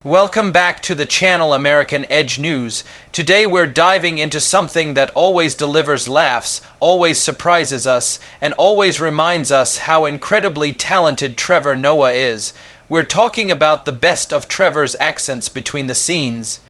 Welcome back to the channel American Edge News. Today we're diving into something that always delivers laughs, always surprises us, and always reminds us how incredibly talented Trevor Noah is. We're talking about the best of Trevor's accents between the scenes.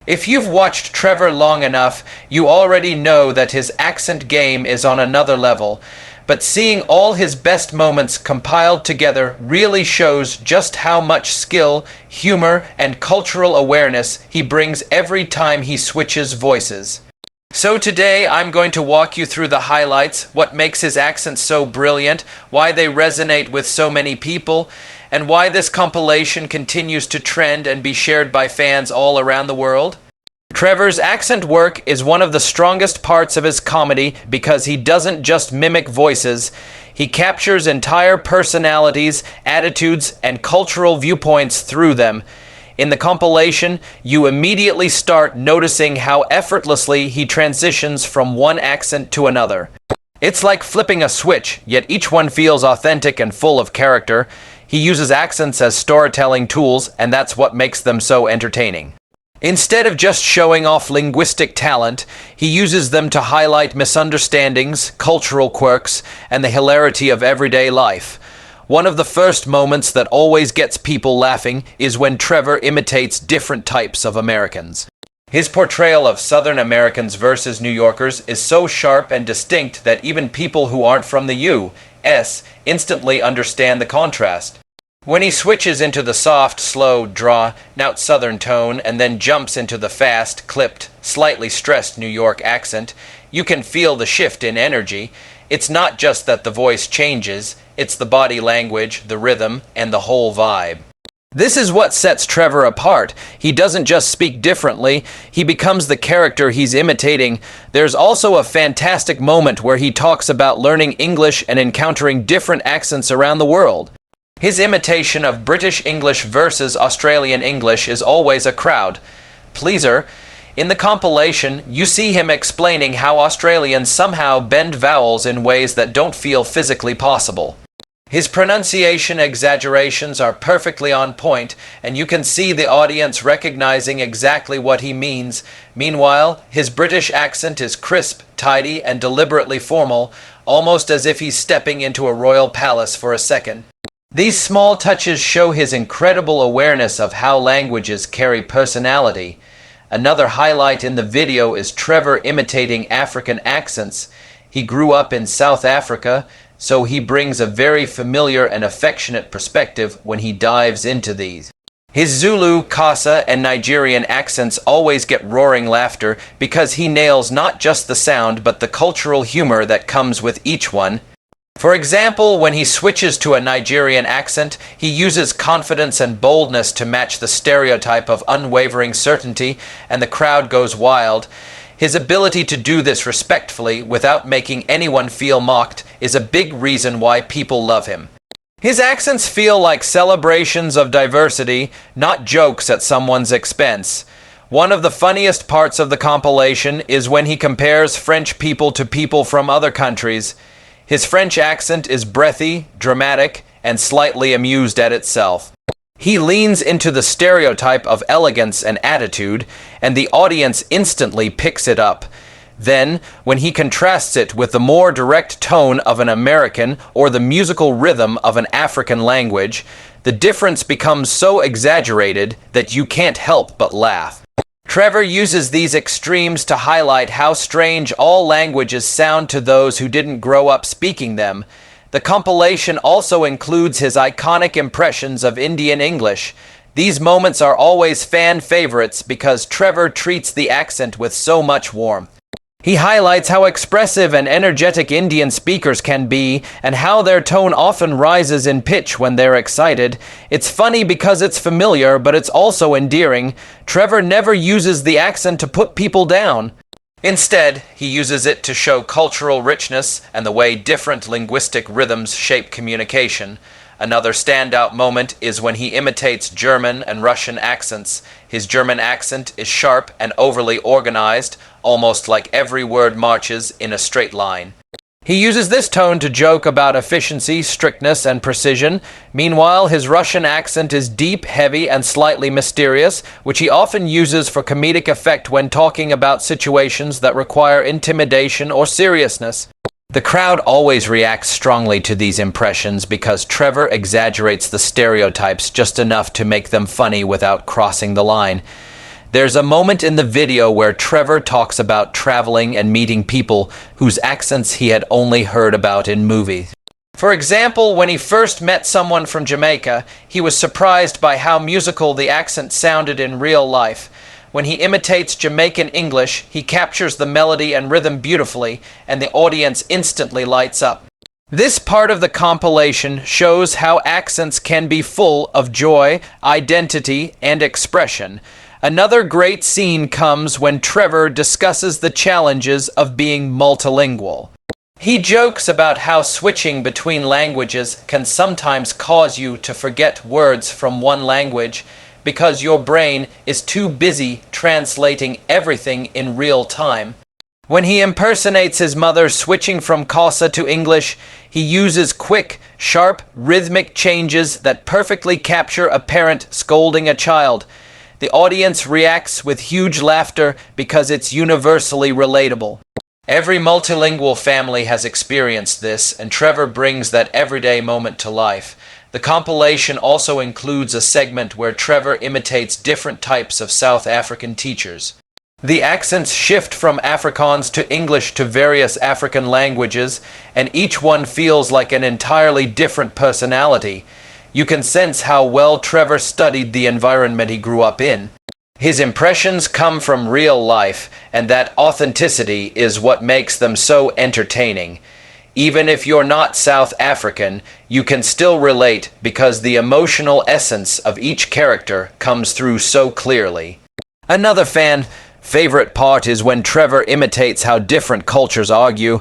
If you've watched Trevor long enough, you already know that his accent game is on another level. But seeing all his best moments compiled together really shows just how much skill, humor, and cultural awareness he brings every time he switches voices. So today I'm going to walk you through the highlights, what makes his accents so brilliant, why they resonate with so many people, and why this compilation continues to trend and be shared by fans all around the world. Trevor's accent work is one of the strongest parts of his comedy because he doesn't just mimic voices, he captures entire personalities, attitudes, and cultural viewpoints through them. In the compilation, you immediately start noticing how effortlessly he transitions from one accent to another. It's like flipping a switch, yet each one feels authentic and full of character. He uses accents as storytelling tools, and that's what makes them so entertaining. Instead of just showing off linguistic talent, he uses them to highlight misunderstandings, cultural quirks, and the hilarity of everyday life. One of the first moments that always gets people laughing is when Trevor imitates different types of Americans. His portrayal of Southern Americans versus New Yorkers is so sharp and distinct that even people who aren't from the U.S. instantly understand the contrast. When he switches into the soft, slow, drawn-out Southern tone and then jumps into the fast, clipped, slightly stressed New York accent, you can feel the shift in energy. It's not just that the voice changes, it's the body language, the rhythm, and the whole vibe. This is what sets Trevor apart. He doesn't just speak differently, he becomes the character he's imitating. There's also a fantastic moment where he talks about learning English and encountering different accents around the world. His imitation of British English versus Australian English is always a crowd pleaser. In the compilation, you see him explaining how Australians somehow bend vowels in ways that don't feel physically possible. His pronunciation exaggerations are perfectly on point, and you can see the audience recognizing exactly what he means. Meanwhile, his British accent is crisp, tidy, and deliberately formal, almost as if he's stepping into a royal palace for a second. These small touches show his incredible awareness of how languages carry personality. Another highlight in the video is Trevor imitating African accents. He grew up in South Africa, so he brings a very familiar and affectionate perspective when he dives into these. His Zulu, Xhosa, and Nigerian accents always get roaring laughter because he nails not just the sound but the cultural humor that comes with each one. For example, when he switches to a Nigerian accent, he uses confidence and boldness to match the stereotype of unwavering certainty, and the crowd goes wild. His ability to do this respectfully, without making anyone feel mocked, is a big reason why people love him. His accents feel like celebrations of diversity, not jokes at someone's expense. One of the funniest parts of the compilation is when he compares French people to people from other countries. His French accent is breathy, dramatic, and slightly amused at itself. He leans into the stereotype of elegance and attitude, and the audience instantly picks it up. Then, when he contrasts it with the more direct tone of an American or the musical rhythm of an African language, the difference becomes so exaggerated that you can't help but laugh. Trevor uses these extremes to highlight how strange all languages sound to those who didn't grow up speaking them. The compilation also includes his iconic impressions of Indian English. These moments are always fan favorites because Trevor treats the accent with so much warmth. He highlights how expressive and energetic Indian speakers can be and how their tone often rises in pitch when they're excited. It's funny because it's familiar, but it's also endearing. Trevor never uses the accent to put people down. Instead, he uses it to show cultural richness and the way different linguistic rhythms shape communication. Another standout moment is when he imitates German and Russian accents. His German accent is sharp and overly organized, almost like every word marches in a straight line. He uses this tone to joke about efficiency, strictness, and precision. Meanwhile, his Russian accent is deep, heavy, and slightly mysterious, which he often uses for comedic effect when talking about situations that require intimidation or seriousness. The crowd always reacts strongly to these impressions because Trevor exaggerates the stereotypes just enough to make them funny without crossing the line. There's a moment in the video where Trevor talks about traveling and meeting people whose accents he had only heard about in movies. For example, when he first met someone from Jamaica, he was surprised by how musical the accent sounded in real life. When he imitates Jamaican English, he captures the melody and rhythm beautifully, and the audience instantly lights up. This part of the compilation shows how accents can be full of joy, identity, and expression. Another great scene comes when Trevor discusses the challenges of being multilingual. He jokes about how switching between languages can sometimes cause you to forget words from one language because your brain is too busy translating everything in real time. When he impersonates his mother switching from Xhosa to English, he uses quick, sharp, rhythmic changes that perfectly capture a parent scolding a child. The audience reacts with huge laughter because it's universally relatable. Every multilingual family has experienced this, and Trevor brings that everyday moment to life. The compilation also includes a segment where Trevor imitates different types of South African teachers. The accents shift from Afrikaans to English to various African languages, and each one feels like an entirely different personality. You can sense how well Trevor studied the environment he grew up in. His impressions come from real life, and that authenticity is what makes them so entertaining. Even if you're not South African, you can still relate because the emotional essence of each character comes through so clearly. Another favorite part is when Trevor imitates how different cultures argue.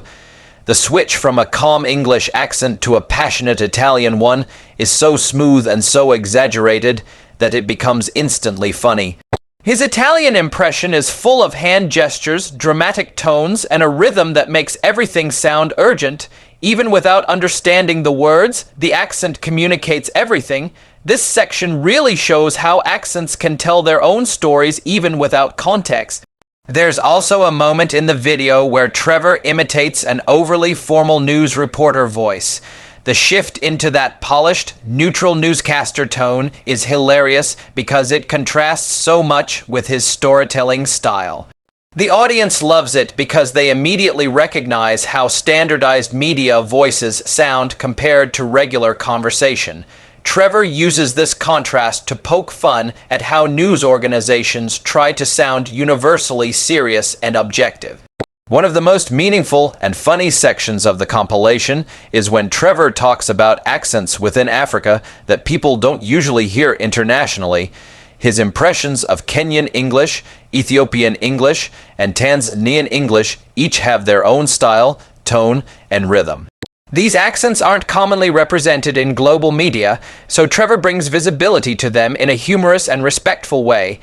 The switch from a calm English accent to a passionate Italian one is so smooth and so exaggerated that it becomes instantly funny. His Italian impression is full of hand gestures, dramatic tones, and a rhythm that makes everything sound urgent. Even without understanding the words, the accent communicates everything. This section really shows how accents can tell their own stories even without context. There's also a moment in the video where Trevor imitates an overly formal news reporter voice. The shift into that polished, neutral newscaster tone is hilarious because it contrasts so much with his storytelling style. The audience loves it because they immediately recognize how standardized media voices sound compared to regular conversation. Trevor uses this contrast to poke fun at how news organizations try to sound universally serious and objective. One of the most meaningful and funny sections of the compilation is when Trevor talks about accents within Africa that people don't usually hear internationally. His impressions of Kenyan English, Ethiopian English, and Tanzanian English each have their own style, tone, and rhythm. These accents aren't commonly represented in global media, so Trevor brings visibility to them in a humorous and respectful way.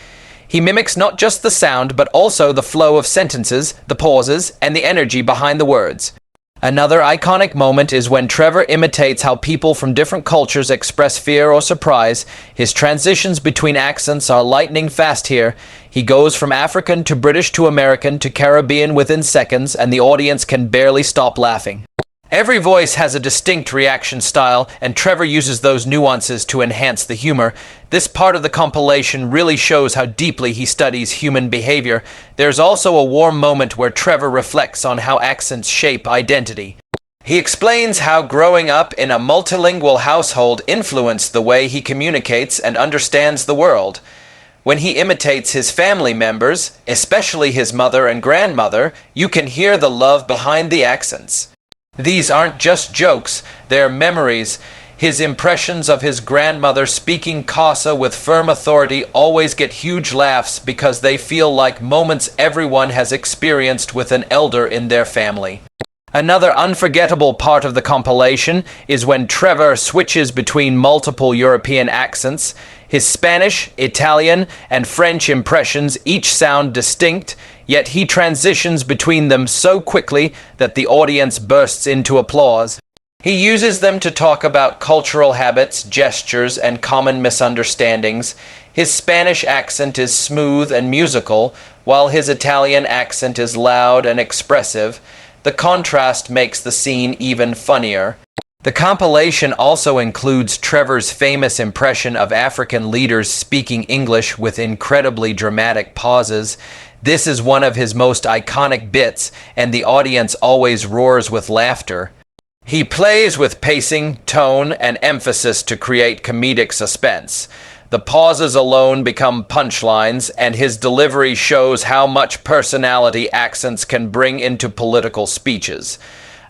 He mimics not just the sound, but also the flow of sentences, the pauses, and the energy behind the words. Another iconic moment is when Trevor imitates how people from different cultures express fear or surprise. His transitions between accents are lightning fast here. He goes from African to British to American to Caribbean within seconds, and the audience can barely stop laughing. Every voice has a distinct reaction style, and Trevor uses those nuances to enhance the humor. This part of the compilation really shows how deeply he studies human behavior. There's also a warm moment where Trevor reflects on how accents shape identity. He explains how growing up in a multilingual household influenced the way he communicates and understands the world. When he imitates his family members, especially his mother and grandmother, you can hear the love behind the accents. These aren't just jokes, they're memories. His impressions of his grandmother speaking Xhosa with firm authority always get huge laughs because they feel like moments everyone has experienced with an elder in their family. Another unforgettable part of the compilation is when Trevor switches between multiple European accents. His Spanish, Italian, and French impressions each sound distinct, yet he transitions between them so quickly that the audience bursts into applause. He uses them to talk about cultural habits, gestures, and common misunderstandings. His Spanish accent is smooth and musical, while his Italian accent is loud and expressive. The contrast makes the scene even funnier. The compilation also includes Trevor's famous impression of African leaders speaking English with incredibly dramatic pauses. This is one of his most iconic bits, and the audience always roars with laughter. He plays with pacing, tone, and emphasis to create comedic suspense. The pauses alone become punchlines, and his delivery shows how much personality accents can bring into political speeches.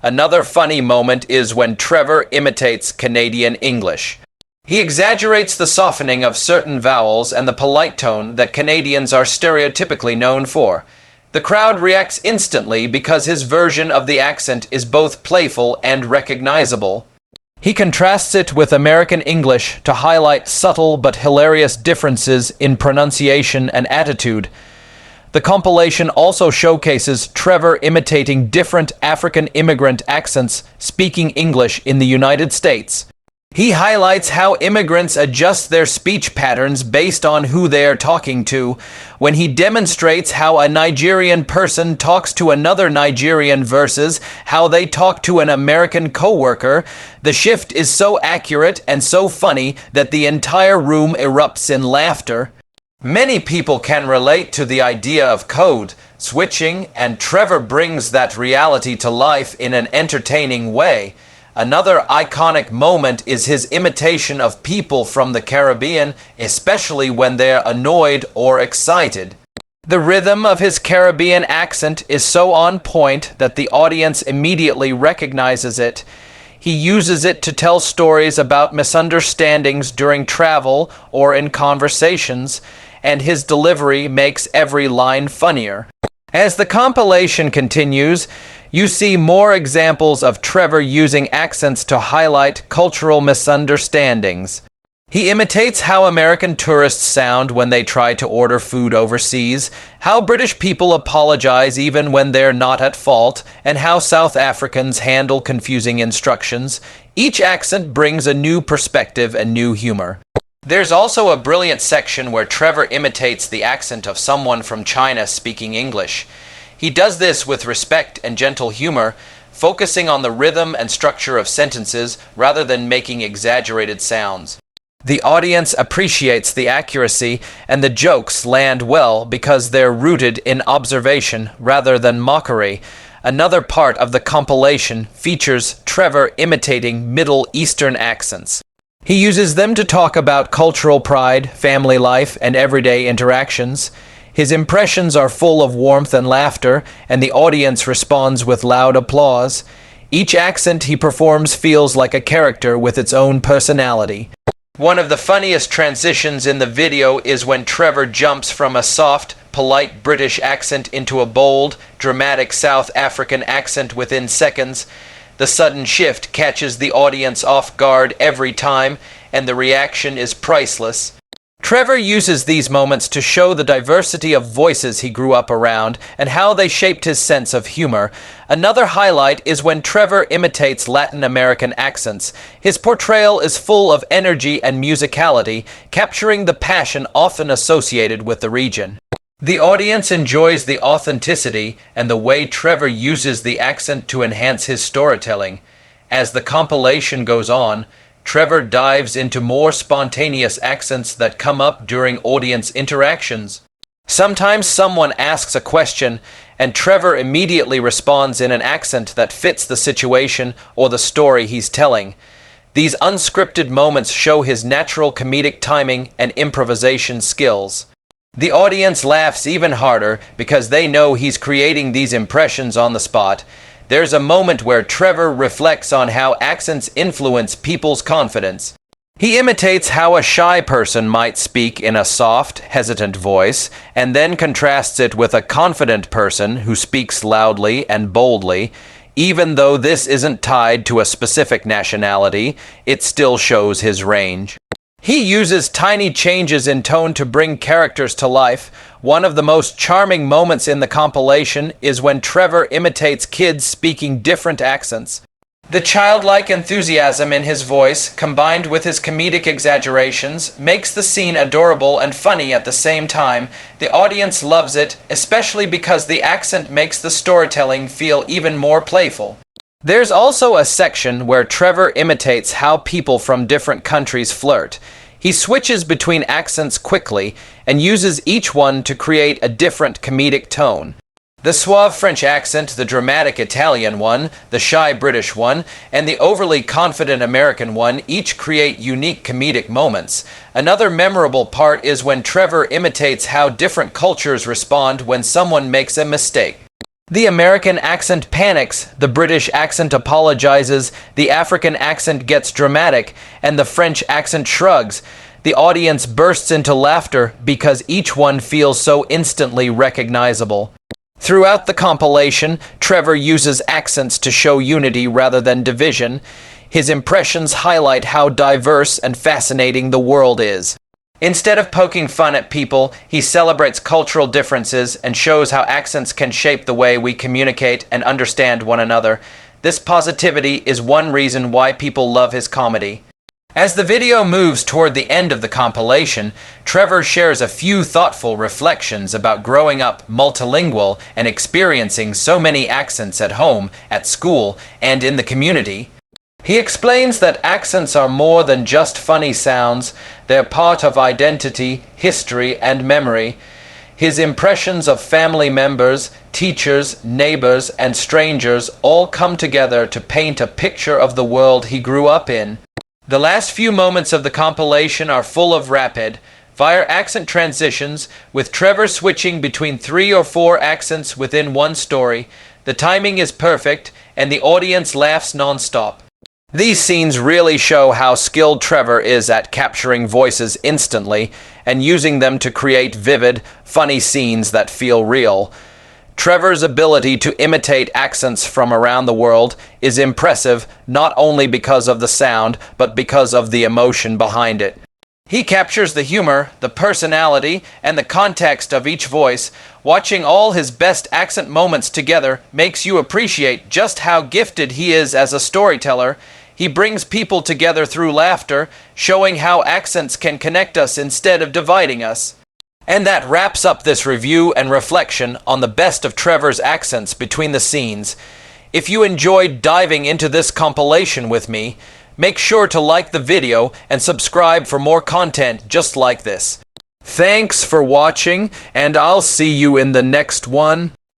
Another funny moment is when Trevor imitates Canadian English. He exaggerates the softening of certain vowels and the polite tone that Canadians are stereotypically known for. The crowd reacts instantly because his version of the accent is both playful and recognizable. He contrasts it with American English to highlight subtle but hilarious differences in pronunciation and attitude. The compilation also showcases Trevor imitating different African immigrant accents speaking English in the United States. He highlights how immigrants adjust their speech patterns based on who they are talking to. When he demonstrates how a Nigerian person talks to another Nigerian versus how they talk to an American coworker, the shift is so accurate and so funny that the entire room erupts in laughter. Many people can relate to the idea of code switching, and Trevor brings that reality to life in an entertaining way. Another iconic moment is his imitation of people from the Caribbean, especially when they're annoyed or excited. The rhythm of his Caribbean accent is so on point that the audience immediately recognizes it. He uses it to tell stories about misunderstandings during travel or in conversations, and his delivery makes every line funnier. As the compilation continues, you see more examples of Trevor using accents to highlight cultural misunderstandings. He imitates how American tourists sound when they try to order food overseas, how British people apologize even when they're not at fault, and how South Africans handle confusing instructions. Each accent brings a new perspective and new humor. There's also a brilliant section where Trevor imitates the accent of someone from China speaking English. He does this with respect and gentle humor, focusing on the rhythm and structure of sentences rather than making exaggerated sounds. The audience appreciates the accuracy, and the jokes land well because they're rooted in observation rather than mockery. Another part of the compilation features Trevor imitating Middle Eastern accents. He uses them to talk about cultural pride, family life, and everyday interactions. His impressions are full of warmth and laughter, and the audience responds with loud applause. Each accent he performs feels like a character with its own personality. One of the funniest transitions in the video is when Trevor jumps from a soft, polite British accent into a bold, dramatic South African accent within seconds. The sudden shift catches the audience off guard every time, and the reaction is priceless. Trevor uses these moments to show the diversity of voices he grew up around and how they shaped his sense of humor. Another highlight is when Trevor imitates Latin American accents. His portrayal is full of energy and musicality, capturing the passion often associated with the region. The audience enjoys the authenticity and the way Trevor uses the accent to enhance his storytelling. As the compilation goes on, Trevor dives into more spontaneous accents that come up during audience interactions. Sometimes someone asks a question, and Trevor immediately responds in an accent that fits the situation or the story he's telling. These unscripted moments show his natural comedic timing and improvisation skills. The audience laughs even harder because they know he's creating these impressions on the spot. There's a moment where Trevor reflects on how accents influence people's confidence. He imitates how a shy person might speak in a soft, hesitant voice, and then contrasts it with a confident person who speaks loudly and boldly. Even though this isn't tied to a specific nationality, it still shows his range. He uses tiny changes in tone to bring characters to life. One of the most charming moments in the compilation is when Trevor imitates kids speaking different accents. The childlike enthusiasm in his voice, combined with his comedic exaggerations, makes the scene adorable and funny at the same time. The audience loves it, especially because the accent makes the storytelling feel even more playful. There's also a section where Trevor imitates how people from different countries flirt. He switches between accents quickly and uses each one to create a different comedic tone. The suave French accent, the dramatic Italian one, the shy British one, and the overly confident American one each create unique comedic moments. Another memorable part is when Trevor imitates how different cultures respond when someone makes a mistake. The American accent panics, the British accent apologizes, the African accent gets dramatic, and the French accent shrugs. The audience bursts into laughter because each one feels so instantly recognizable. Throughout the compilation, Trevor uses accents to show unity rather than division. His impressions highlight how diverse and fascinating the world is. Instead of poking fun at people, he celebrates cultural differences and shows how accents can shape the way we communicate and understand one another. This positivity is one reason why people love his comedy. As the video moves toward the end of the compilation, Trevor shares a few thoughtful reflections about growing up multilingual and experiencing so many accents at home, at school, and in the community. He explains that accents are more than just funny sounds. They're part of identity, history, and memory. His impressions of family members, teachers, neighbors, and strangers all come together to paint a picture of the world he grew up in. The last few moments of the compilation are full of rapid-fire accent transitions, with Trevor switching between 3 or 4 accents within one story. The timing is perfect, and the audience laughs non-stop. These scenes really show how skilled Trevor is at capturing voices instantly and using them to create vivid, funny scenes that feel real. Trevor's ability to imitate accents from around the world is impressive not only because of the sound, but because of the emotion behind it. He captures the humor, the personality, and the context of each voice. Watching all his best accent moments together makes you appreciate just how gifted he is as a storyteller. He brings people together through laughter, showing how accents can connect us instead of dividing us. And that wraps up this review and reflection on the best of Trevor's accents between the scenes. If you enjoyed diving into this compilation with me, make sure to like the video and subscribe for more content just like this. Thanks for watching, and I'll see you in the next one.